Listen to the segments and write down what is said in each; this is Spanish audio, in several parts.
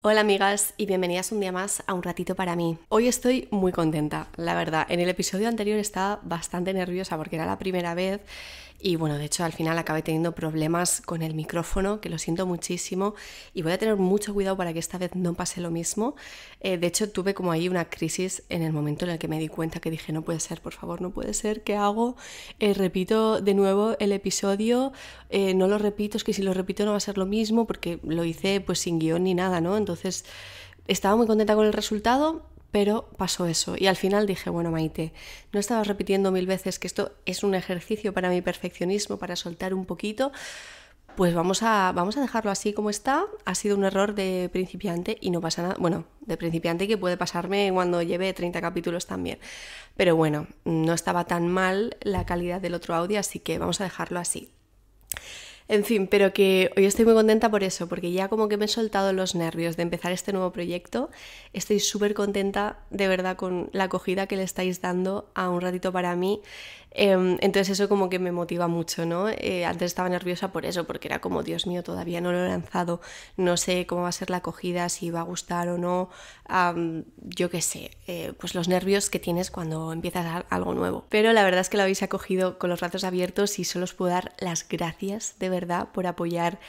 Hola amigas y bienvenidas un día más a Un Ratito para mí. Hoy estoy muy contenta, la verdad. En el episodio anterior estaba bastante nerviosa porque era la primera vez y bueno, de hecho al final acabé teniendo problemas con el micrófono, que lo siento muchísimo y voy a tener mucho cuidado para que esta vez no pase lo mismo. De hecho tuve como ahí una crisis en el momento en el que me di cuenta que dije no puede ser, por favor, no puede ser, ¿qué hago? Repito de nuevo el episodio, no lo repito, es que si lo repito no va a ser lo mismo porque lo hice pues sin guión ni nada, ¿no? Entonces estaba muy contenta con el resultado, pero pasó eso. Y al final dije, bueno, Maite, no estabas repitiendo 1000 veces que esto es un ejercicio para mi perfeccionismo, para soltar un poquito. Pues vamos a dejarlo así como está. Ha sido un error de principiante y no pasa nada. Bueno, de principiante que puede pasarme cuando lleve 30 capítulos también. Pero bueno, no estaba tan mal la calidad del otro audio, así que vamos a dejarlo así. En fin, pero que hoy estoy muy contenta por eso, porque ya como que me he soltado los nervios de empezar este nuevo proyecto. Estoy súper contenta de verdad con la acogida que le estáis dando a Un Ratito para mí. Entonces eso como que me motiva mucho, ¿no? Antes estaba nerviosa por eso, porque era como, Dios mío, todavía no lo he lanzado, no sé cómo va a ser la acogida, si va a gustar o no, yo qué sé, pues los nervios que tienes cuando empiezas algo nuevo. Pero la verdad es que lo habéis acogido con los brazos abiertos y solo os puedo dar las gracias de verdad por apoyar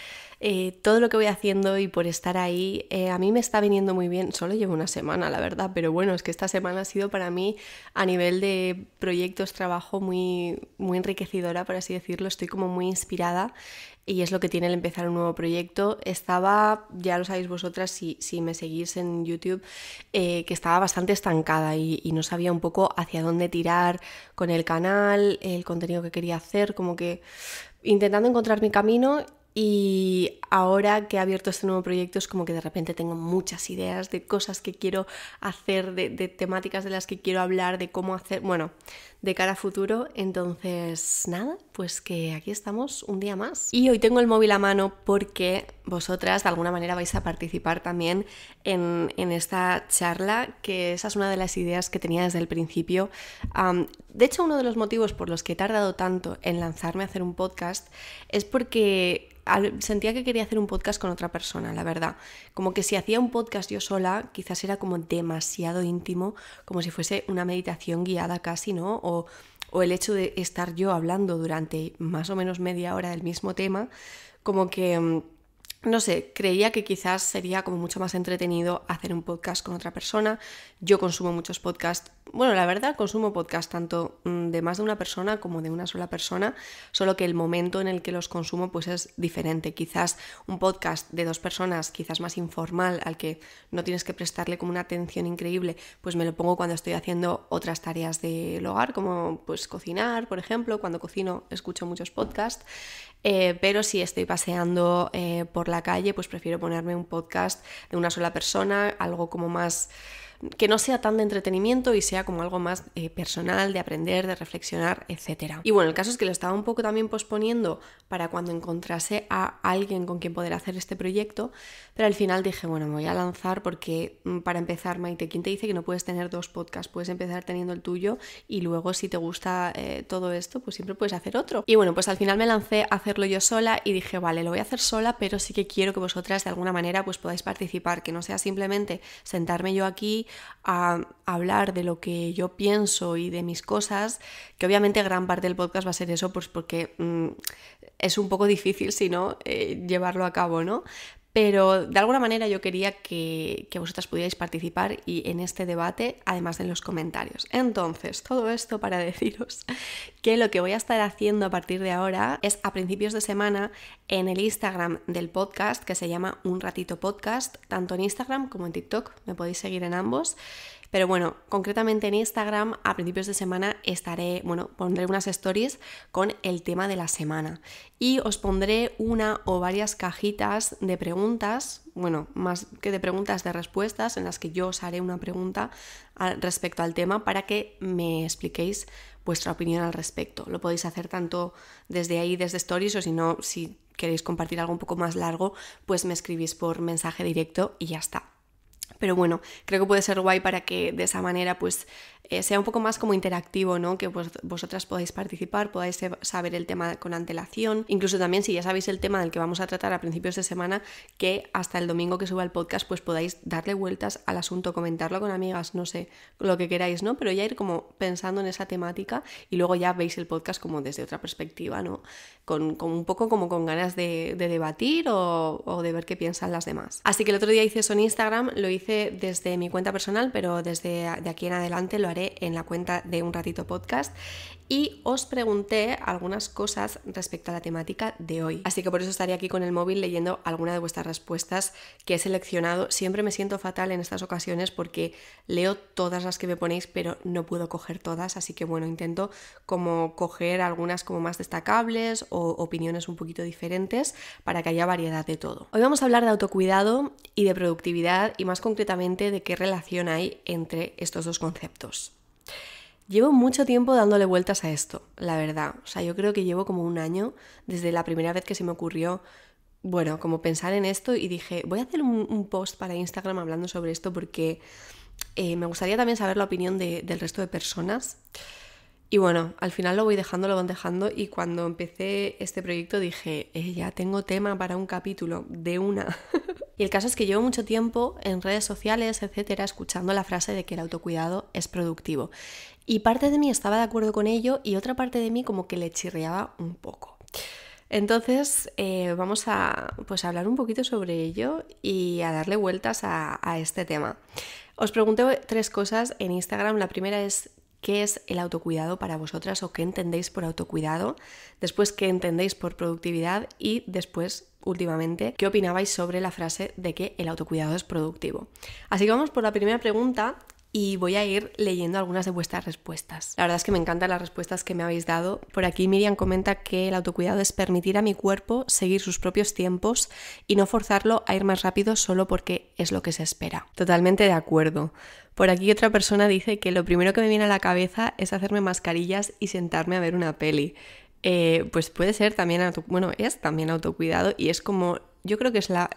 todo lo que voy haciendo y por estar ahí. A mí me está viniendo muy bien, solo llevo una semana la verdad, pero bueno, es que esta semana ha sido para mí a nivel de proyectos, trabajo muy enriquecedora, por así decirlo. Estoy como muy inspirada y es lo que tiene el empezar un nuevo proyecto. Estaba, ya lo sabéis vosotras si me seguís en YouTube, que estaba bastante estancada y no sabía un poco hacia dónde tirar con el canal, el contenido que quería hacer, como que intentando encontrar mi camino. Y ahora que he abierto este nuevo proyecto es como que de repente tengo muchas ideas de cosas que quiero hacer, de temáticas de las que quiero hablar, de cómo hacer, bueno, de cara a futuro. Entonces nada, pues que aquí estamos un día más. Y hoy tengo el móvil a mano porque vosotras de alguna manera vais a participar también en esta charla, que esa es una de las ideas que tenía desde el principio. De hecho, uno de los motivos por los que he tardado tanto en lanzarme a hacer un podcast es porque sentía que quería hacer un podcast con otra persona, la verdad. Como que si hacía un podcast yo sola, quizás era como demasiado íntimo, como si fuese una meditación guiada casi, ¿no? O el hecho de estar yo hablando durante más o menos media hora del mismo tema, como que no sé, creía que quizás sería como mucho más entretenido hacer un podcast con otra persona. Yo consumo muchos podcasts, bueno, la verdad consumo podcasts tanto de más de una persona como de una sola persona, solo que el momento en el que los consumo pues es diferente. Quizás un podcast de 2 personas, quizás más informal, al que no tienes que prestarle como una atención increíble, pues me lo pongo cuando estoy haciendo otras tareas del hogar, como pues cocinar, por ejemplo. Cuando cocino escucho muchos podcasts. Pero si estoy paseando por la calle, pues prefiero ponerme un podcast de una sola persona, algo como más que no sea tan de entretenimiento y sea como algo más personal, de aprender, de reflexionar, etc. Y bueno, el caso es que lo estaba un poco también posponiendo para cuando encontrase a alguien con quien poder hacer este proyecto, pero al final dije, bueno, me voy a lanzar porque para empezar, Maite, ¿quién te dice que no puedes tener 2 podcasts? Puedes empezar teniendo el tuyo y luego si te gusta todo esto, pues siempre puedes hacer otro. Y bueno, pues al final me lancé a hacerlo yo sola y dije, vale, lo voy a hacer sola, pero sí que quiero que vosotras de alguna manera pues podáis participar, que no sea simplemente sentarme yo aquí a hablar de lo que yo pienso y de mis cosas, que obviamente gran parte del podcast va a ser eso, pues porque es un poco difícil si no llevarlo a cabo, ¿no? Pero de alguna manera yo quería que vosotras pudierais participar y en este debate, además de en los comentarios. Entonces, todo esto para deciros que lo que voy a estar haciendo a partir de ahora es a principios de semana en el Instagram del podcast, que se llama Un Ratito Podcast, tanto en Instagram como en TikTok, me podéis seguir en ambos. Pero bueno, concretamente en Instagram a principios de semana pondré unas stories con el tema de la semana y os pondré una o varias cajitas de preguntas, bueno, más que de preguntas, de respuestas, en las que yo os haré una pregunta respecto al tema para que me expliquéis vuestra opinión al respecto. Lo podéis hacer tanto desde ahí, desde stories, o si no, si queréis compartir algo un poco más largo, pues me escribís por mensaje directo y ya está. Pero bueno, creo que puede ser guay para que de esa manera pues sea un poco más como interactivo, ¿no? Que pues, vosotras podáis participar, podáis saber el tema con antelación. Incluso también si ya sabéis el tema del que vamos a tratar a principios de semana, que hasta el domingo que suba el podcast pues podáis darle vueltas al asunto, comentarlo con amigas, no sé, lo que queráis, ¿no? Pero ya ir como pensando en esa temática y luego ya veis el podcast como desde otra perspectiva, ¿no? Con un poco como con ganas de debatir o de ver qué piensan las demás. Así que el otro día hice eso en Instagram, lo hice desde mi cuenta personal, pero desde de aquí en adelante lo haré en la cuenta de Un Ratito Podcast, y os pregunté algunas cosas respecto a la temática de hoy. Así que por eso estaré aquí con el móvil leyendo alguna de vuestras respuestas que he seleccionado. Siempre me siento fatal en estas ocasiones porque leo todas las que me ponéis, pero no puedo coger todas, así que bueno, intento como coger algunas como más destacables o opiniones un poquito diferentes para que haya variedad de todo. Hoy vamos a hablar de autocuidado y de productividad, y más concretamente de qué relación hay entre estos dos conceptos. Llevo mucho tiempo dándole vueltas a esto, la verdad. O sea, yo creo que llevo como un año desde la primera vez que se me ocurrió, bueno, como pensar en esto, y dije, voy a hacer un post para Instagram hablando sobre esto porque me gustaría también saber la opinión del resto de personas. Y bueno, al final lo van dejando, y cuando empecé este proyecto dije, ya tengo tema para un capítulo de una. Y el caso es que llevo mucho tiempo en redes sociales, etcétera, escuchando la frase de que el autocuidado es productivo. Y parte de mí estaba de acuerdo con ello y otra parte de mí como que le chirriaba un poco. Entonces vamos a hablar un poquito sobre ello y a darle vueltas a este tema. Os pregunté 3 cosas en Instagram. La primera es: ¿qué es el autocuidado para vosotras, o qué entendéis por autocuidado? Después, ¿qué entendéis por productividad? Y después, últimamente, ¿qué opinabais sobre la frase de que el autocuidado es productivo? Así que vamos por la primera pregunta y voy a ir leyendo algunas de vuestras respuestas. La verdad es que me encantan las respuestas que me habéis dado. Por aquí Miriam comenta que el autocuidado es permitir a mi cuerpo seguir sus propios tiempos y no forzarlo a ir más rápido solo porque es lo que se espera. Totalmente de acuerdo. Por aquí otra persona dice que lo primero que me viene a la cabeza es hacerme mascarillas y sentarme a ver una peli. Pues puede ser también, es también autocuidado, y es como, yo creo que es la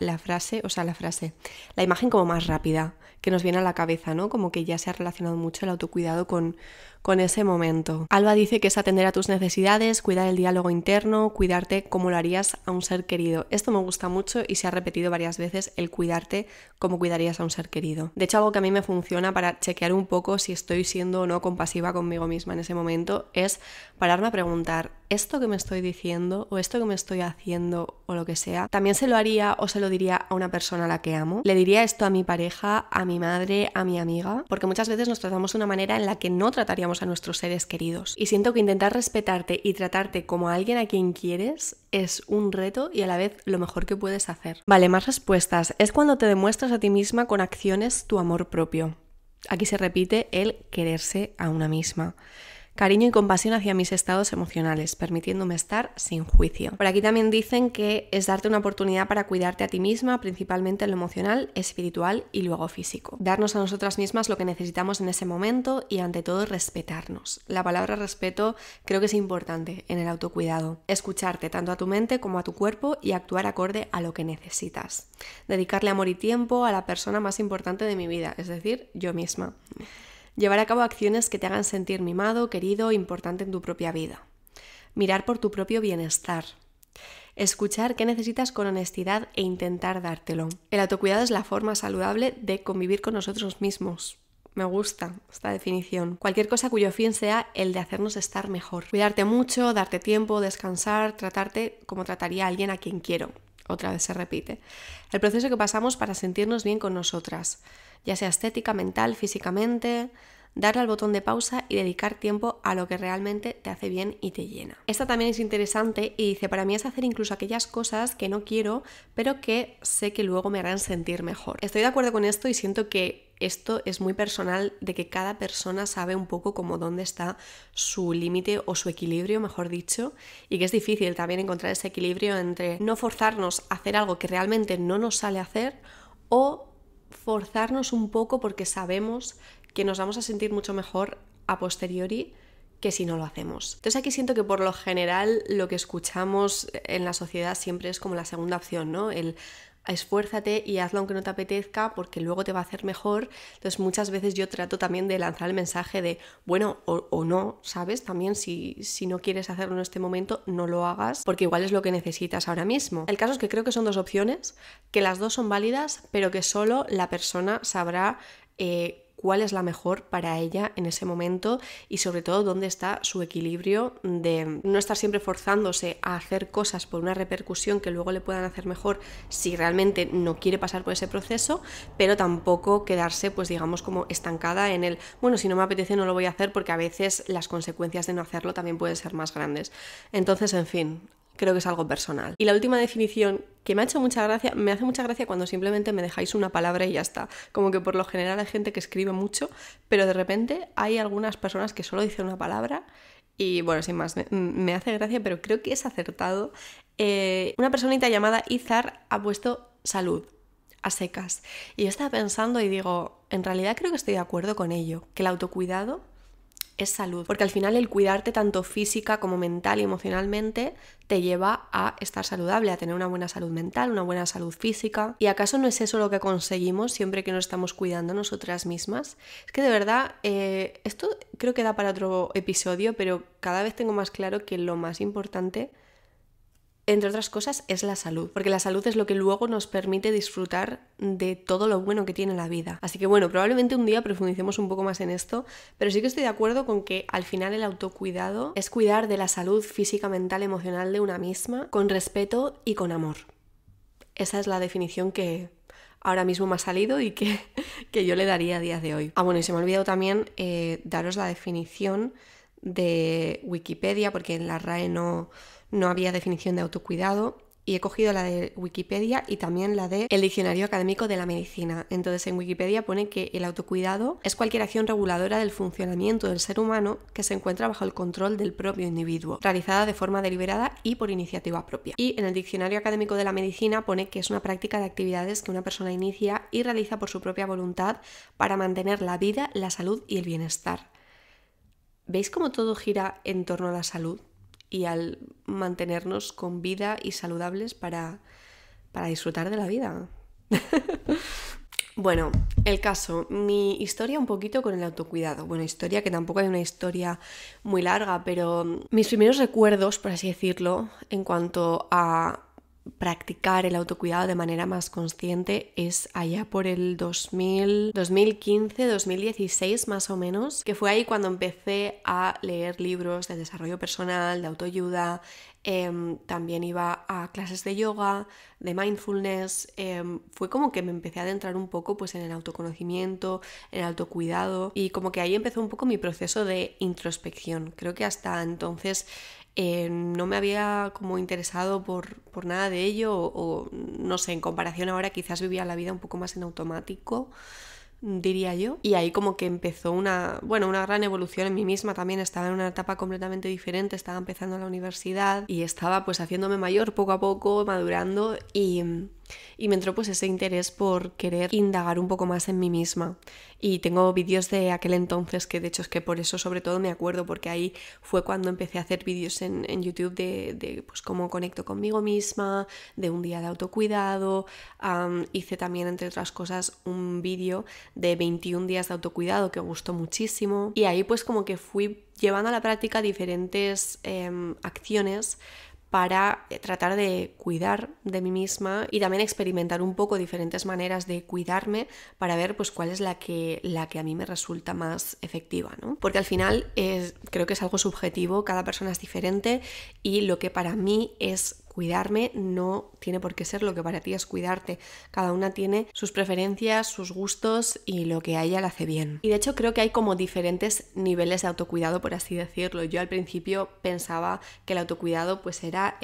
imagen como más rápida que nos viene a la cabeza, ¿no? Como que ya se ha relacionado mucho el autocuidado con ese momento. Alba dice que es atender a tus necesidades, cuidar el diálogo interno, cuidarte como lo harías a un ser querido. Esto me gusta mucho y se ha repetido varias veces, el cuidarte como cuidarías a un ser querido. De hecho, algo que a mí me funciona para chequear un poco si estoy siendo o no compasiva conmigo misma en ese momento es pararme a preguntar, ¿esto que me estoy diciendo o esto que me estoy haciendo o lo que sea, también se lo haría o se lo diría a una persona a la que amo? ¿Le diría esto a mi pareja, a mi madre, a mi amiga? Porque muchas veces nos tratamos de una manera en la que no trataríamos a nuestros seres queridos. Y siento que intentar respetarte y tratarte como a alguien a quien quieres es un reto y a la vez lo mejor que puedes hacer. Vale, más respuestas. Es cuando te demuestras a ti misma con acciones tu amor propio. Aquí se repite el quererse a una misma. Cariño y compasión hacia mis estados emocionales, permitiéndome estar sin juicio. Por aquí también dicen que es darte una oportunidad para cuidarte a ti misma, principalmente en lo emocional, espiritual y luego físico. Darnos a nosotras mismas lo que necesitamos en ese momento y ante todo respetarnos. La palabra respeto creo que es importante en el autocuidado. Escucharte tanto a tu mente como a tu cuerpo y actuar acorde a lo que necesitas. Dedicarle amor y tiempo a la persona más importante de mi vida, es decir, yo misma. Llevar a cabo acciones que te hagan sentir mimado, querido, importante en tu propia vida. Mirar por tu propio bienestar. Escuchar qué necesitas con honestidad e intentar dártelo. El autocuidado es la forma saludable de convivir con nosotros mismos. Me gusta esta definición. Cualquier cosa cuyo fin sea el de hacernos estar mejor. Cuidarte mucho, darte tiempo, descansar, tratarte como trataría a alguien a quien quiero. Otra vez se repite. El proceso que pasamos para sentirnos bien con nosotras, ya sea estética, mental, físicamente, darle al botón de pausa y dedicar tiempo a lo que realmente te hace bien y te llena. Esta también es interesante y dice, para mí es hacer incluso aquellas cosas que no quiero, pero que sé que luego me harán sentir mejor. Estoy de acuerdo con esto y siento que esto es muy personal, de que cada persona sabe un poco como dónde está su límite o su equilibrio, mejor dicho, y que es difícil también encontrar ese equilibrio entre no forzarnos a hacer algo que realmente no nos sale a hacer o forzarnos un poco porque sabemos que nos vamos a sentir mucho mejor a posteriori que si no lo hacemos. Entonces aquí siento que por lo general lo que escuchamos en la sociedad siempre es como la segunda opción, ¿no? El esfuérzate y hazlo aunque no te apetezca porque luego te va a hacer mejor. Entonces muchas veces yo trato también de lanzar el mensaje de bueno o no, ¿sabes? También si no quieres hacerlo en este momento, no lo hagas porque igual es lo que necesitas ahora mismo. El caso es que creo que son dos opciones, que las dos son válidas, pero que solo la persona sabrá cuál es la mejor para ella en ese momento y sobre todo dónde está su equilibrio de no estar siempre forzándose a hacer cosas por una repercusión que luego le puedan hacer mejor si realmente no quiere pasar por ese proceso, pero tampoco quedarse pues digamos como estancada en el bueno, si no me apetece no lo voy a hacer porque a veces las consecuencias de no hacerlo también pueden ser más grandes. Entonces, en fin, creo que es algo personal. Y la última definición que me ha hecho mucha gracia, me hace mucha gracia cuando simplemente me dejáis una palabra y ya está. Como que por lo general hay gente que escribe mucho, pero de repente hay algunas personas que solo dicen una palabra y bueno, sin más, me hace gracia, pero creo que es acertado. Una personita llamada Izar ha puesto salud a secas. Y yo estaba pensando y digo, en realidad creo que estoy de acuerdo con ello, que el autocuidado es salud, porque al final el cuidarte tanto física como mental y emocionalmente te lleva a estar saludable, a tener una buena salud mental, una buena salud física. ¿Y acaso no es eso lo que conseguimos siempre que nos estamos cuidando nosotras mismas? Es que de verdad, esto creo que da para otro episodio, pero cada vez tengo más claro que lo más importante, entre otras cosas, es la salud, porque la salud es lo que luego nos permite disfrutar de todo lo bueno que tiene la vida. Así que bueno, probablemente un día profundicemos un poco más en esto, pero sí que estoy de acuerdo con que al final el autocuidado es cuidar de la salud física, mental, emocional de una misma, con respeto y con amor. Esa es la definición que ahora mismo me ha salido y que yo le daría a día de hoy. Bueno, y se me ha olvidado también daros la definición de Wikipedia, porque en la RAE no había definición de autocuidado, y he cogido la de Wikipedia y también la del Diccionario Académico de la Medicina. Entonces en Wikipedia pone que el autocuidado es cualquier acción reguladora del funcionamiento del ser humano que se encuentra bajo el control del propio individuo, realizada de forma deliberada y por iniciativa propia. Y en el Diccionario Académico de la Medicina pone que es una práctica de actividades que una persona inicia y realiza por su propia voluntad para mantener la vida, la salud y el bienestar. ¿Veis cómo todo gira en torno a la salud y al mantenernos con vida y saludables para disfrutar de la vida? Bueno, el caso, mi historia un poquito con el autocuidado. Bueno, historia que tampoco hay una historia muy larga, pero mis primeros recuerdos, por así decirlo, en cuanto a practicar el autocuidado de manera más consciente es allá por el 2015, 2016 más o menos, que fue ahí cuando empecé a leer libros de desarrollo personal, de autoayuda. También iba a clases de yoga, de mindfulness. Fue como que me empecé a adentrar un poco pues, en el autoconocimiento, en el autocuidado, y como que ahí empezó un poco mi proceso de introspección. Creo que hasta entonces no me había como interesado por nada de ello o no sé, en comparación ahora quizás vivía la vida un poco más en automático, diría yo, y ahí como que empezó una gran evolución en mí misma. También estaba en una etapa completamente diferente, estaba empezando la universidad y estaba pues haciéndome mayor poco a poco, madurando, y me entró pues ese interés por querer indagar un poco más en mí misma. Y tengo vídeos de aquel entonces que de hecho es que por eso sobre todo me acuerdo, porque ahí fue cuando empecé a hacer vídeos en YouTube de pues cómo conecto conmigo misma, de un día de autocuidado. Hice también, entre otras cosas, un vídeo de 21 días de autocuidado que gustó muchísimo, y ahí pues como que fui llevando a la práctica diferentes acciones para tratar de cuidar de mí misma y también experimentar un poco diferentes maneras de cuidarme para ver pues cuál es la que a mí me resulta más efectiva, ¿no? Porque al final creo que es algo subjetivo, cada persona es diferente y lo que para mí es cuidarme no tiene por qué ser lo que para ti es cuidarte. Cada una tiene sus preferencias, sus gustos y lo que a ella le hace bien. Y de hecho creo que hay como diferentes niveles de autocuidado, por así decirlo. Yo al principio pensaba que el autocuidado pues era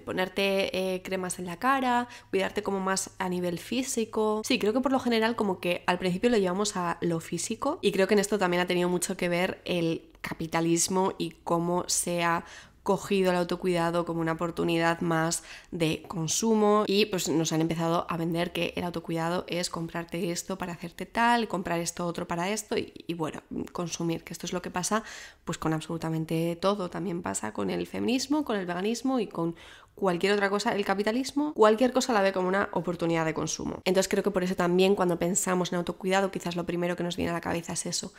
ponerte cremas en la cara, cuidarte como más a nivel físico. Sí, creo que por lo general como que al principio lo llevamos a lo físico, y creo que en esto también ha tenido mucho que ver el capitalismo y cómo se ha cogido el autocuidado como una oportunidad más de consumo y pues nos han empezado a vender que el autocuidado es comprarte esto para hacerte tal, comprar esto otro para esto y bueno, consumir, que esto es lo que pasa pues con absolutamente todo. También pasa con el feminismo, con el veganismo y con cualquier otra cosa. El capitalismo, cualquier cosa la ve como una oportunidad de consumo. Entonces creo que por eso también cuando pensamos en autocuidado quizás lo primero que nos viene a la cabeza es eso.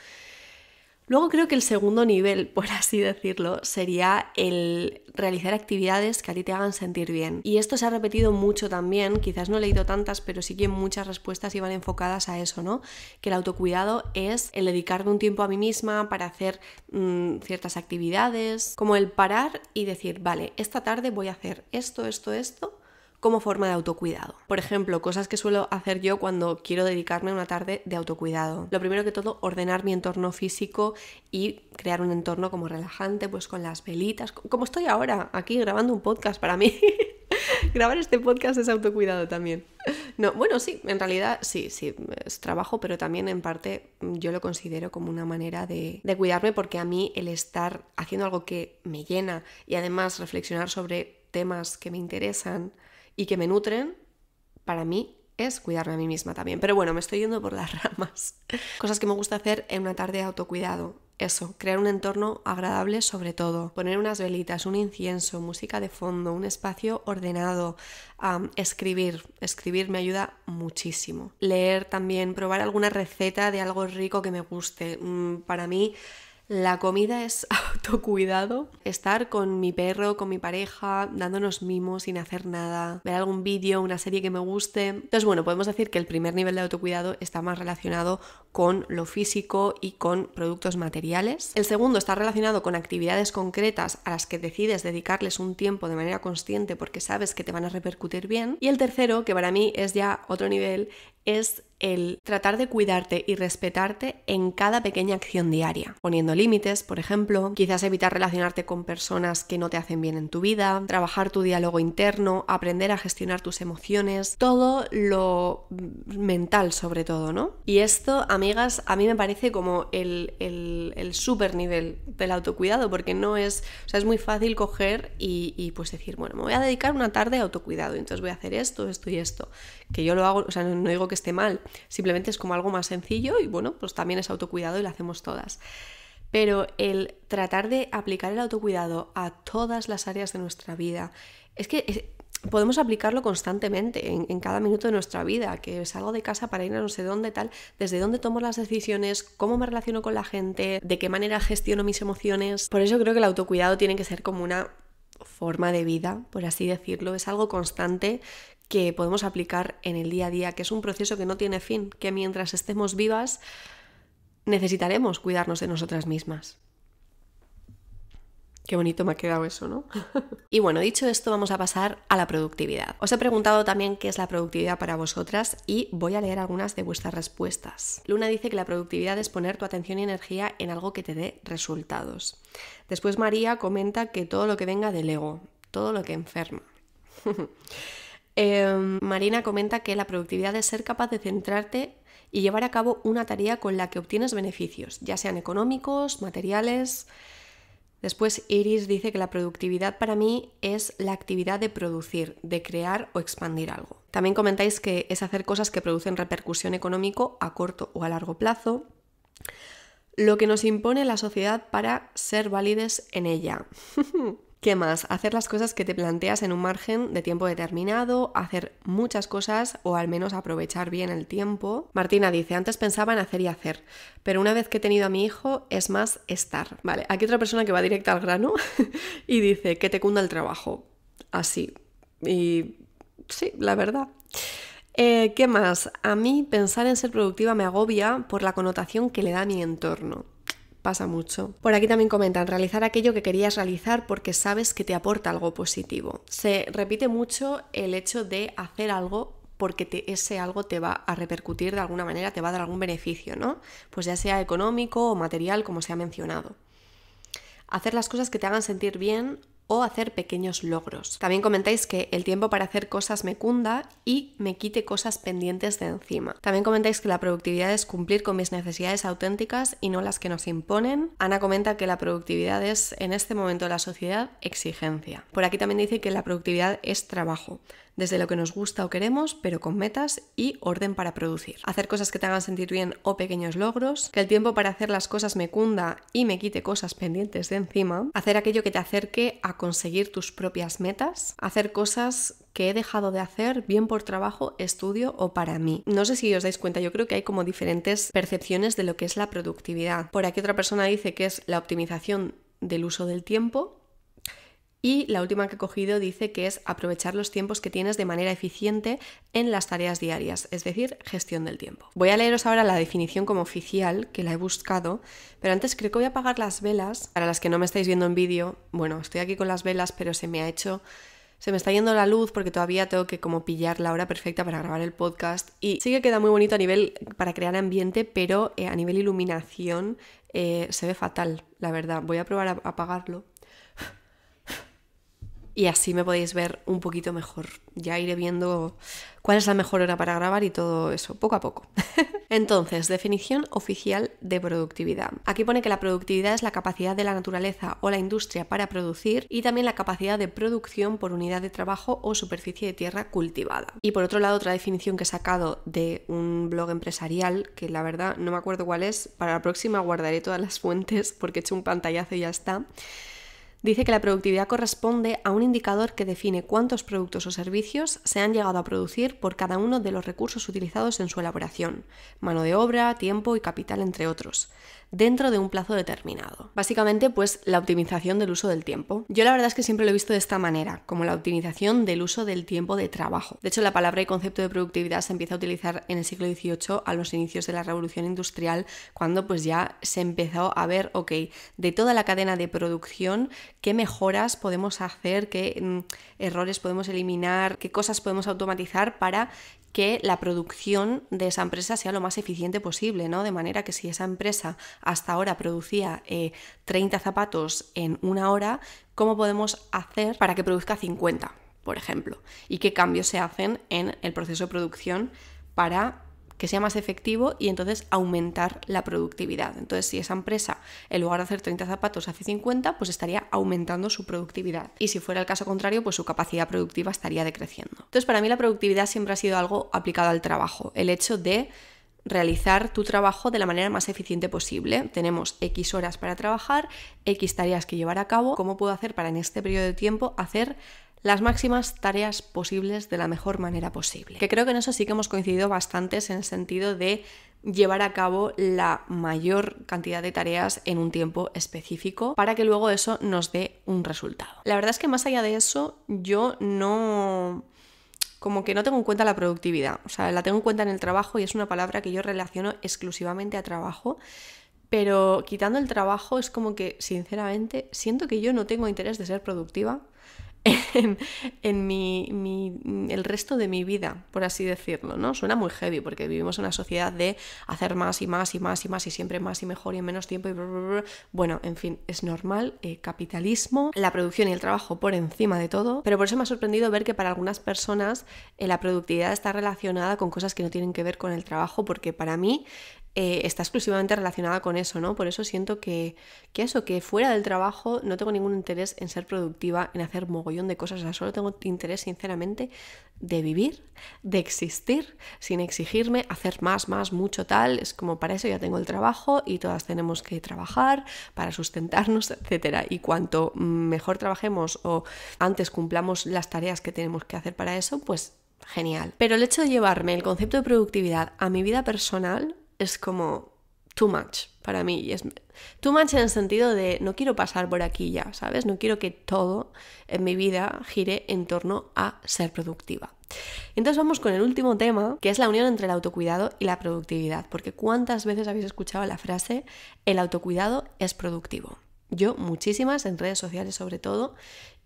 Luego creo que el segundo nivel, por así decirlo, sería el realizar actividades que a ti te hagan sentir bien. Y esto se ha repetido mucho también, quizás no he leído tantas, pero sí que muchas respuestas iban enfocadas a eso, ¿no? Que el autocuidado es el dedicarme un tiempo a mí misma para hacer ciertas actividades, como el parar y decir, vale, esta tarde voy a hacer esto, como forma de autocuidado. Por ejemplo, cosas que suelo hacer yo cuando quiero dedicarme a una tarde de autocuidado. Lo primero que todo, ordenar mi entorno físico y crear un entorno como relajante, pues con las velitas, como estoy ahora, aquí grabando un podcast para mí. Grabar este podcast es autocuidado también. No, bueno, sí, en realidad sí, es trabajo, pero también en parte yo lo considero como una manera de cuidarme, porque a mí el estar haciendo algo que me llena y además reflexionar sobre temas que me interesan y que me nutren, para mí es cuidarme a mí misma también. Pero bueno, me estoy yendo por las ramas. Cosas que me gusta hacer en una tarde de autocuidado. Eso, crear un entorno agradable sobre todo. Poner unas velitas, un incienso, música de fondo, un espacio ordenado. Escribir me ayuda muchísimo. Leer también, probar alguna receta de algo rico que me guste. Para mí la comida es autocuidado. Estar con mi perro, con mi pareja, dándonos mimos sin hacer nada, ver algún vídeo, una serie que me guste. Entonces, bueno, podemos decir que el primer nivel de autocuidado está más relacionado con lo físico y con productos materiales. El segundo está relacionado con actividades concretas a las que decides dedicarles un tiempo de manera consciente porque sabes que te van a repercutir bien. Y el tercero, que para mí es ya otro nivel, es el tratar de cuidarte y respetarte en cada pequeña acción diaria, poniendo límites, por ejemplo, quizás evitar relacionarte con personas que no te hacen bien en tu vida, trabajar tu diálogo interno, aprender a gestionar tus emociones, todo lo mental sobre todo, ¿no? Y esto, amigas, a mí me parece como el súper nivel del autocuidado, porque no es, o sea, es muy fácil coger y pues decir, bueno, me voy a dedicar una tarde a autocuidado, entonces voy a hacer esto y esto, que yo lo hago, o sea, no digo que esté mal, simplemente es como algo más sencillo y bueno, pues también es autocuidado y lo hacemos todas. Pero el tratar de aplicar el autocuidado a todas las áreas de nuestra vida, es que podemos aplicarlo constantemente en cada minuto de nuestra vida, que salgo de casa para ir a no sé dónde, tal, desde dónde tomo las decisiones, cómo me relaciono con la gente, de qué manera gestiono mis emociones. Por eso creo que el autocuidado tiene que ser como una forma de vida, por así decirlo, es algo constante que podemos aplicar en el día a día, que es un proceso que no tiene fin, que mientras estemos vivas necesitaremos cuidarnos de nosotras mismas. Qué bonito me ha quedado eso, ¿no? Y bueno, dicho esto, vamos a pasar a la productividad. Os he preguntado también qué es la productividad para vosotras y voy a leer algunas de vuestras respuestas. Luna dice que la productividad es poner tu atención y energía en algo que te dé resultados. Después María comenta que todo lo que venga del ego, todo lo que enferma. Marina comenta que la productividad es ser capaz de centrarte y llevar a cabo una tarea con la que obtienes beneficios, ya sean económicos, materiales. Después Iris dice que la productividad para mí es la actividad de producir, de crear o expandir algo. También comentáis que es hacer cosas que producen repercusión económico a corto o a largo plazo, lo que nos impone la sociedad para ser válides en ella. ¿Qué más? Hacer las cosas que te planteas en un margen de tiempo determinado, hacer muchas cosas o al menos aprovechar bien el tiempo. Martina dice, antes pensaba en hacer y hacer, pero una vez que he tenido a mi hijo es más estar. Vale, aquí otra persona que va directa al grano y dice que te cunda el trabajo. Así. Y sí, la verdad. ¿Qué más? A mí pensar en ser productiva me agobia por la connotación que le da a mi entorno. Pasa mucho. Por aquí también comentan, realizar aquello que querías realizar porque sabes que te aporta algo positivo. Se repite mucho el hecho de hacer algo porque ese algo te va a repercutir de alguna manera, te va a dar algún beneficio, ¿no? Pues ya sea económico o material, como se ha mencionado. Hacer las cosas que te hagan sentir bien o hacer pequeños logros. También comentáis que el tiempo para hacer cosas me cunda y me quite cosas pendientes de encima. También comentáis que la productividad es cumplir con mis necesidades auténticas y no las que nos imponen. Ana comenta que la productividad es, en este momento de la sociedad, exigencia. Por aquí también dice que la productividad es trabajo, desde lo que nos gusta o queremos, pero con metas y orden para producir. Hacer cosas que te hagan sentir bien o pequeños logros, que el tiempo para hacer las cosas me cunda y me quite cosas pendientes de encima, hacer aquello que te acerque a conseguir tus propias metas, hacer cosas que he dejado de hacer, bien por trabajo, estudio o para mí. No sé si os dais cuenta, yo creo que hay como diferentes percepciones de lo que es la productividad. Por aquí otra persona dice que es la optimización del uso del tiempo. Y la última que he cogido dice que es aprovechar los tiempos que tienes de manera eficiente en las tareas diarias, es decir, gestión del tiempo. Voy a leeros ahora la definición como oficial, que la he buscado, pero antes creo que voy a apagar las velas. Para las que no me estáis viendo en vídeo, bueno, estoy aquí con las velas, pero se me está yendo la luz porque todavía tengo que como pillar la hora perfecta para grabar el podcast y sí que queda muy bonito a nivel para crear ambiente, pero a nivel iluminación se ve fatal, la verdad. Voy a probar a apagarlo. Y así me podéis ver un poquito mejor. Ya iré viendo cuál es la mejor hora para grabar y todo eso, poco a poco. Entonces, definición oficial de productividad. Aquí pone que la productividad es la capacidad de la naturaleza o la industria para producir y también la capacidad de producción por unidad de trabajo o superficie de tierra cultivada. Y por otro lado, otra definición que he sacado de un blog empresarial, que la verdad no me acuerdo cuál es, para la próxima guardaré todas las fuentes porque he hecho un pantallazo y ya está. Dice que la productividad corresponde a un indicador que define cuántos productos o servicios se han llegado a producir por cada uno de los recursos utilizados en su elaboración, mano de obra, tiempo y capital, entre otros, dentro de un plazo determinado. Básicamente, pues la optimización del uso del tiempo. Yo la verdad es que siempre lo he visto de esta manera, como la optimización del uso del tiempo de trabajo. De hecho, la palabra y concepto de productividad se empieza a utilizar en el siglo XVIII, a los inicios de la Revolución Industrial, cuando pues ya se empezó a ver, de toda la cadena de producción, qué mejoras podemos hacer, qué errores podemos eliminar, qué cosas podemos automatizar para que la producción de esa empresa sea lo más eficiente posible, ¿no? De manera que si esa empresa hasta ahora producía 30 zapatos en una hora, ¿cómo podemos hacer para que produzca 50, por ejemplo? ¿Y qué cambios se hacen en el proceso de producción para que sea más efectivo y entonces aumentar la productividad? Entonces, si esa empresa, en lugar de hacer 30 zapatos, hace 50, pues estaría aumentando su productividad. Y si fuera el caso contrario, pues su capacidad productiva estaría decreciendo. Entonces, para mí la productividad siempre ha sido algo aplicado al trabajo. El hecho de realizar tu trabajo de la manera más eficiente posible. Tenemos X horas para trabajar, X tareas que llevar a cabo. ¿Cómo puedo hacer para en este periodo de tiempo hacer las máximas tareas posibles de la mejor manera posible? Que creo que en eso sí que hemos coincidido bastantes, en el sentido de llevar a cabo la mayor cantidad de tareas en un tiempo específico para que luego eso nos dé un resultado. La verdad es que más allá de eso, yo no tengo en cuenta la productividad. O sea, la tengo en cuenta en el trabajo y es una palabra que yo relaciono exclusivamente a trabajo. Pero quitando el trabajo es como que, sinceramente, siento que yo no tengo interés de ser productiva en el resto de mi vida, por así decirlo, ¿no? Suena muy heavy porque vivimos en una sociedad de hacer más y más y más y más y siempre más y mejor y en menos tiempo y bueno, en fin, es normal, capitalismo, la producción y el trabajo por encima de todo, pero por eso me ha sorprendido ver que para algunas personas la productividad está relacionada con cosas que no tienen que ver con el trabajo, porque para mí está exclusivamente relacionada con eso, ¿no? Por eso siento que fuera del trabajo no tengo ningún interés en ser productiva, en hacer mogollón de cosas. O sea, solo tengo interés, sinceramente, de vivir, de existir, sin exigirme, hacer más, mucho tal. Es como, para eso ya tengo el trabajo y todas tenemos que trabajar para sustentarnos, etcétera. Y cuanto mejor trabajemos o antes cumplamos las tareas que tenemos que hacer para eso, pues genial. Pero el hecho de llevarme el concepto de productividad a mi vida personal es como too much para mí. Es too much en el sentido de no quiero pasar por aquí ya, ¿sabes? No quiero que todo en mi vida gire en torno a ser productiva. Entonces vamos con el último tema, que es la unión entre el autocuidado y la productividad. Porque ¿cuántas veces habéis escuchado la frase el autocuidado es productivo? Yo muchísimas, en redes sociales sobre todo.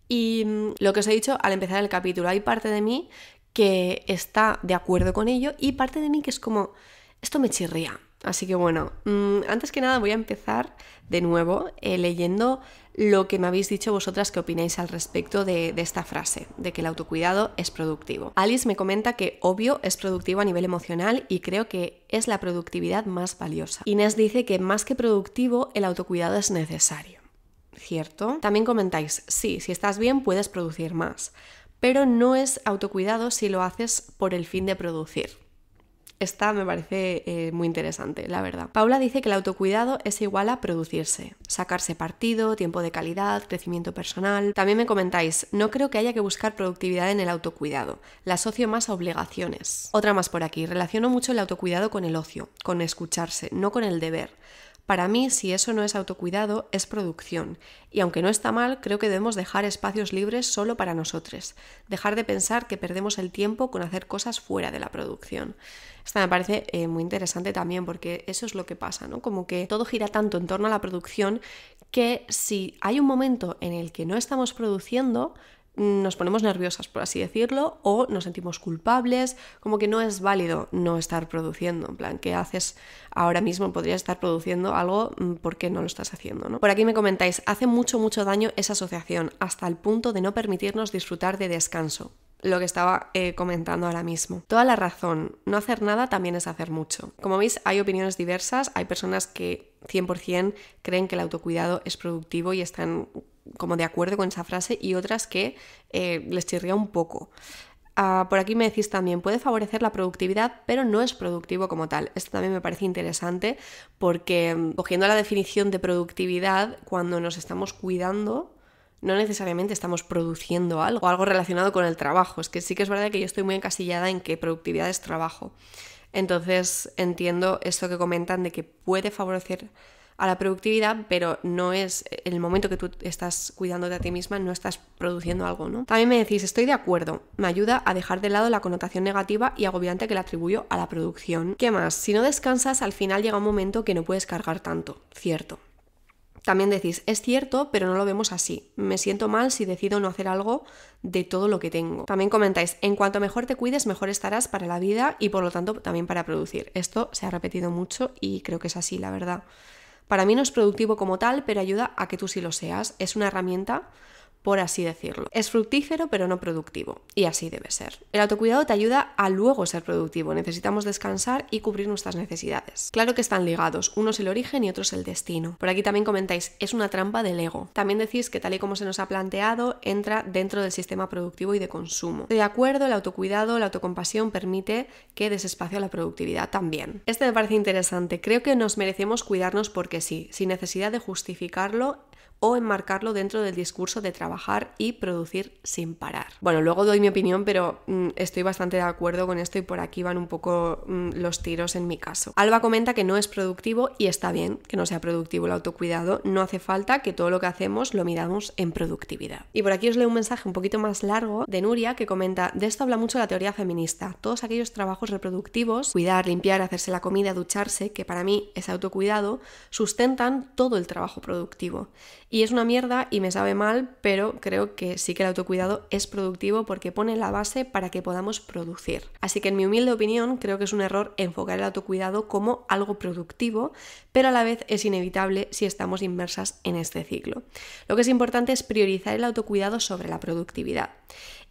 Y lo que os he dicho al empezar el capítulo, hay parte de mí que está de acuerdo con ello y parte de mí que es como, esto me chirría. Así que bueno, antes que nada voy a empezar de nuevo leyendo lo que me habéis dicho vosotras que opináis al respecto de esta frase, de que el autocuidado es productivo. Alice me comenta que obvio es productivo a nivel emocional y creo que es la productividad más valiosa. Inés dice que más que productivo, el autocuidado es necesario. ¿Cierto? También comentáis, sí, si estás bien puedes producir más, pero no es autocuidado si lo haces por el fin de producir. Esta me parece muy interesante, la verdad. Paula dice que el autocuidado es igual a producirse, sacarse partido, tiempo de calidad, crecimiento personal. También me comentáis, no creo que haya que buscar productividad en el autocuidado, la asocio más a obligaciones. Otra más por aquí, relaciono mucho el autocuidado con el ocio, con escucharse, no con el deber. Para mí, si eso no es autocuidado, es producción. Y aunque no está mal, creo que debemos dejar espacios libres solo para nosotros. Dejar de pensar que perdemos el tiempo con hacer cosas fuera de la producción. Esta me parece muy interesante también porque eso es lo que pasa, ¿no? Como que todo gira tanto en torno a la producción que si hay un momento en el que no estamos produciendo, nos ponemos nerviosas, por así decirlo, o nos sentimos culpables, como que no es válido no estar produciendo. En plan, ¿qué haces ahora mismo? Podrías estar produciendo algo, ¿por qué no lo estás haciendo, ¿no? Por aquí me comentáis, hace mucho daño esa asociación, hasta el punto de no permitirnos disfrutar de descanso. Lo que estaba comentando ahora mismo. Toda la razón, no hacer nada también es hacer mucho. Como veis, hay opiniones diversas, hay personas que 100% creen que el autocuidado es productivo y están como de acuerdo con esa frase y otras que les chirría un poco. Por aquí me decís también, puede favorecer la productividad, pero no es productivo como tal. Esto también me parece interesante porque cogiendo la definición de productividad, cuando nos estamos cuidando, no necesariamente estamos produciendo algo relacionado con el trabajo. Es que sí que es verdad que yo estoy muy encasillada en que productividad es trabajo. Entonces entiendo esto que comentan de que puede favorecer a la productividad, pero no es en el momento que tú estás cuidándote a ti misma, no estás produciendo algo, ¿no? También me decís, estoy de acuerdo, me ayuda a dejar de lado la connotación negativa y agobiante que le atribuyo a la producción. ¿Qué más? Si no descansas, al final llega un momento que no puedes cargar tanto, cierto. También decís, es cierto, pero no lo vemos así. Me siento mal si decido no hacer algo de todo lo que tengo. También comentáis, en cuanto mejor te cuides, mejor estarás para la vida y por lo tanto también para producir. Esto se ha repetido mucho y creo que es así, la verdad. Para mí no es productivo como tal, pero ayuda a que tú sí lo seas. Es una herramienta, por así decirlo. Es fructífero, pero no productivo. Y así debe ser. El autocuidado te ayuda a luego ser productivo. Necesitamos descansar y cubrir nuestras necesidades. Claro que están ligados. Uno es el origen y otro es el destino. Por aquí también comentáis, es una trampa del ego. También decís que tal y como se nos ha planteado, entra dentro del sistema productivo y de consumo. Estoy de acuerdo, el autocuidado, la autocompasión permite que des espacio a la productividad también. Este me parece interesante. Creo que nos merecemos cuidarnos porque sí, sin necesidad de justificarlo o enmarcarlo dentro del discurso de trabajar y producir sin parar. Bueno, luego doy mi opinión, pero estoy bastante de acuerdo con esto y por aquí van un poco los tiros en mi caso. Alba comenta que no es productivo y está bien que no sea productivo el autocuidado, no hace falta que todo lo que hacemos lo midamos en productividad. Y por aquí os leo un mensaje un poquito más largo de Nuria que comenta, de esto habla mucho la teoría feminista, todos aquellos trabajos reproductivos, cuidar, limpiar, hacerse la comida, ducharse, que para mí es autocuidado, sustentan todo el trabajo productivo. Y es una mierda y me sabe mal, pero creo que sí que el autocuidado es productivo porque pone la base para que podamos producir. Así que en mi humilde opinión creo que es un error enfocar el autocuidado como algo productivo, pero a la vez es inevitable si estamos inmersas en este ciclo. Lo que es importante es priorizar el autocuidado sobre la productividad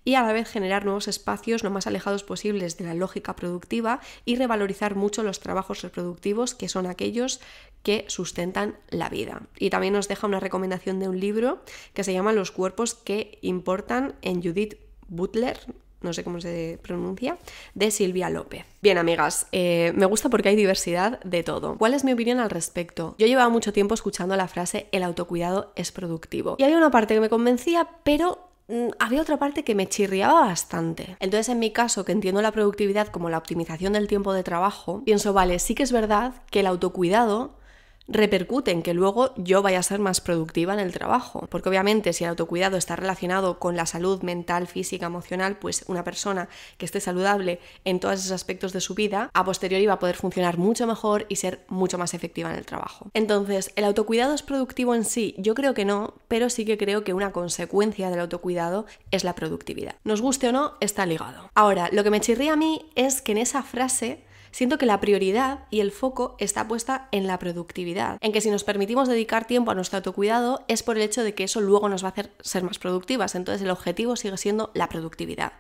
y a la vez generar nuevos espacios lo más alejados posibles de la lógica productiva y revalorizar mucho los trabajos reproductivos que son aquellos que sustentan la vida. Y también nos deja una recomendación de un libro que se llama Los cuerpos que importan en Judith Butler, no sé cómo se pronuncia, de Silvia López. Bien, amigas, me gusta porque hay diversidad de todo. ¿Cuál es mi opinión al respecto? Yo llevaba mucho tiempo escuchando la frase el autocuidado es productivo. Y había una parte que me convencía, pero había otra parte que me chirriaba bastante. Entonces, en mi caso, que entiendo la productividad como la optimización del tiempo de trabajo, pienso, vale, sí que es verdad que el autocuidado repercute en que luego yo vaya a ser más productiva en el trabajo. Porque obviamente si el autocuidado está relacionado con la salud mental, física, emocional, pues una persona que esté saludable en todos esos aspectos de su vida, a posteriori va a poder funcionar mucho mejor y ser mucho más efectiva en el trabajo. Entonces, ¿el autocuidado es productivo en sí? Yo creo que no, pero sí que creo que una consecuencia del autocuidado es la productividad. Nos guste o no, está ligado. Ahora, lo que me chirría a mí es que en esa frase Siento que la prioridad y el foco está puesta en la productividad, en que si nos permitimos dedicar tiempo a nuestro autocuidado es por el hecho de que eso luego nos va a hacer ser más productivas, entonces el objetivo sigue siendo la productividad.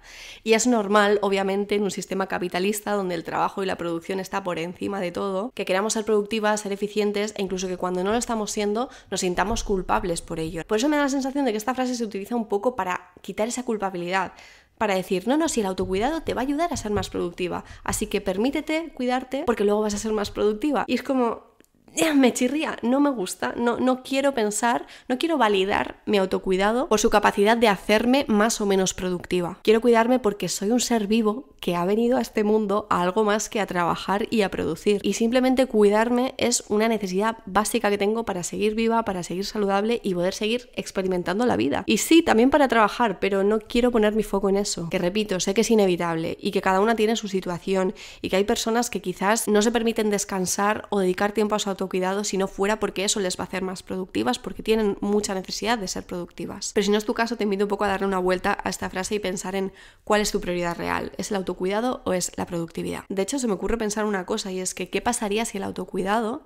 Y es normal, obviamente, en un sistema capitalista donde el trabajo y la producción está por encima de todo, que queramos ser productivas, ser eficientes e incluso que cuando no lo estamos siendo nos sintamos culpables por ello. Por eso me da la sensación de que esta frase se utiliza un poco para quitar esa culpabilidad, para decir, no, si el autocuidado te va a ayudar a ser más productiva, así que permítete cuidarte porque luego vas a ser más productiva. Y es como, me chirría, no me gusta, no quiero pensar, no quiero validar mi autocuidado por su capacidad de hacerme más o menos productiva. Quiero cuidarme porque soy un ser vivo que ha venido a este mundo a algo más que a trabajar y a producir. Y simplemente cuidarme es una necesidad básica que tengo para seguir viva, para seguir saludable y poder seguir experimentando la vida. Y sí, también para trabajar, pero no quiero poner mi foco en eso. Que repito, sé que es inevitable y que cada una tiene su situación y que hay personas que quizás no se permiten descansar o dedicar tiempo a su autocuidado si no fuera porque eso les va a hacer más productivas, porque tienen mucha necesidad de ser productivas. Pero si no es tu caso, te invito un poco a darle una vuelta a esta frase y pensar en cuál es tu prioridad real. ¿Es el autocuidado o es la productividad? De hecho, se me ocurre pensar una cosa y es que ¿qué pasaría si el autocuidado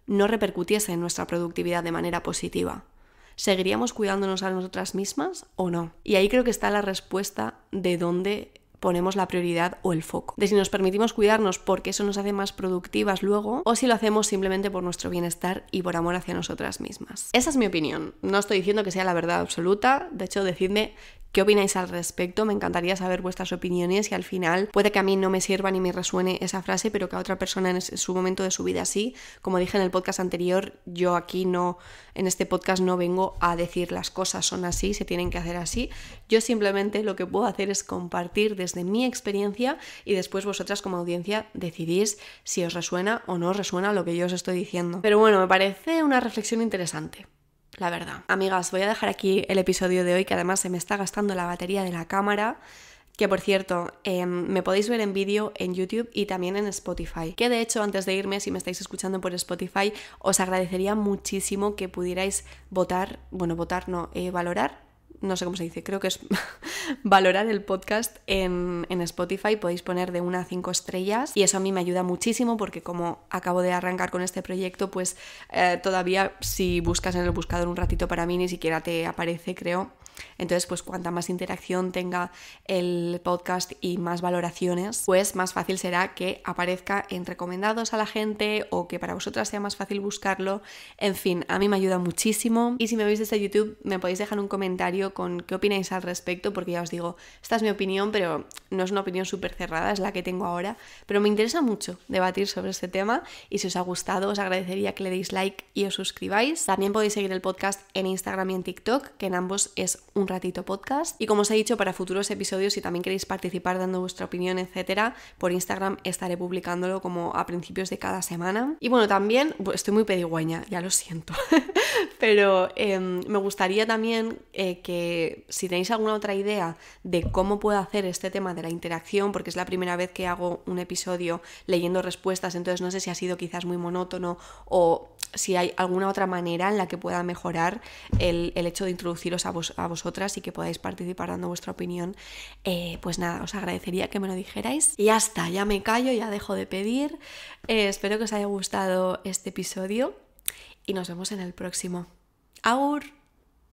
no repercutiese en nuestra productividad de manera positiva? ¿Seguiríamos cuidándonos a nosotras mismas o no? Y ahí creo que está la respuesta de dónde ponemos la prioridad o el foco. De si nos permitimos cuidarnos porque eso nos hace más productivas luego o si lo hacemos simplemente por nuestro bienestar y por amor hacia nosotras mismas. Esa es mi opinión. No estoy diciendo que sea la verdad absoluta. De hecho, decidme ¿qué opináis al respecto? Me encantaría saber vuestras opiniones y al final puede que a mí no me sirva ni me resuene esa frase, pero que a otra persona en su momento de su vida sí. Como dije en el podcast anterior, yo aquí en este podcast no vengo a decir las cosas son así, se tienen que hacer así. Yo simplemente lo que puedo hacer es compartir desde mi experiencia y después vosotras como audiencia decidís si os resuena o no os resuena lo que yo os estoy diciendo. Pero bueno, me parece una reflexión interesante. La verdad. Amigas, voy a dejar aquí el episodio de hoy, que además se me está gastando la batería de la cámara, que por cierto, me podéis ver en vídeo en YouTube y también en Spotify. Que de hecho, antes de irme, si me estáis escuchando por Spotify, os agradecería muchísimo que pudierais valorar, no sé cómo se dice, creo que es valorar el podcast en Spotify. Podéis poner de 1 a 5 estrellas y eso a mí me ayuda muchísimo porque como acabo de arrancar con este proyecto, pues todavía si buscas en el buscador un ratito para mí ni siquiera te aparece, creo. Entonces, pues cuanta más interacción tenga el podcast y más valoraciones, pues más fácil será que aparezca en recomendados a la gente o que para vosotras sea más fácil buscarlo. En fin, a mí me ayuda muchísimo. Y si me veis desde YouTube, me podéis dejar un comentario con qué opináis al respecto, porque ya os digo, esta es mi opinión, pero no es una opinión súper cerrada, es la que tengo ahora. Pero me interesa mucho debatir sobre este tema y si os ha gustado, os agradecería que le deis like y os suscribáis. También podéis seguir el podcast en Instagram y en TikTok, que en ambos es Un Ratito Podcast. Y como os he dicho, para futuros episodios, si también queréis participar dando vuestra opinión, etcétera, por Instagram estaré publicándolo como a principios de cada semana. Y bueno, también estoy muy pedigüeña, ya lo siento, pero me gustaría también que si tenéis alguna otra idea de cómo puedo hacer este tema de la interacción, porque es la primera vez que hago un episodio leyendo respuestas, entonces no sé si ha sido quizás muy monótono o si hay alguna otra manera en la que pueda mejorar el hecho de introduciros a vosotras y que podáis participar dando vuestra opinión, pues nada, os agradecería que me lo dijerais. Y ya está, ya me callo, ya dejo de pedir. Espero que os haya gustado este episodio y nos vemos en el próximo. ¡Agur!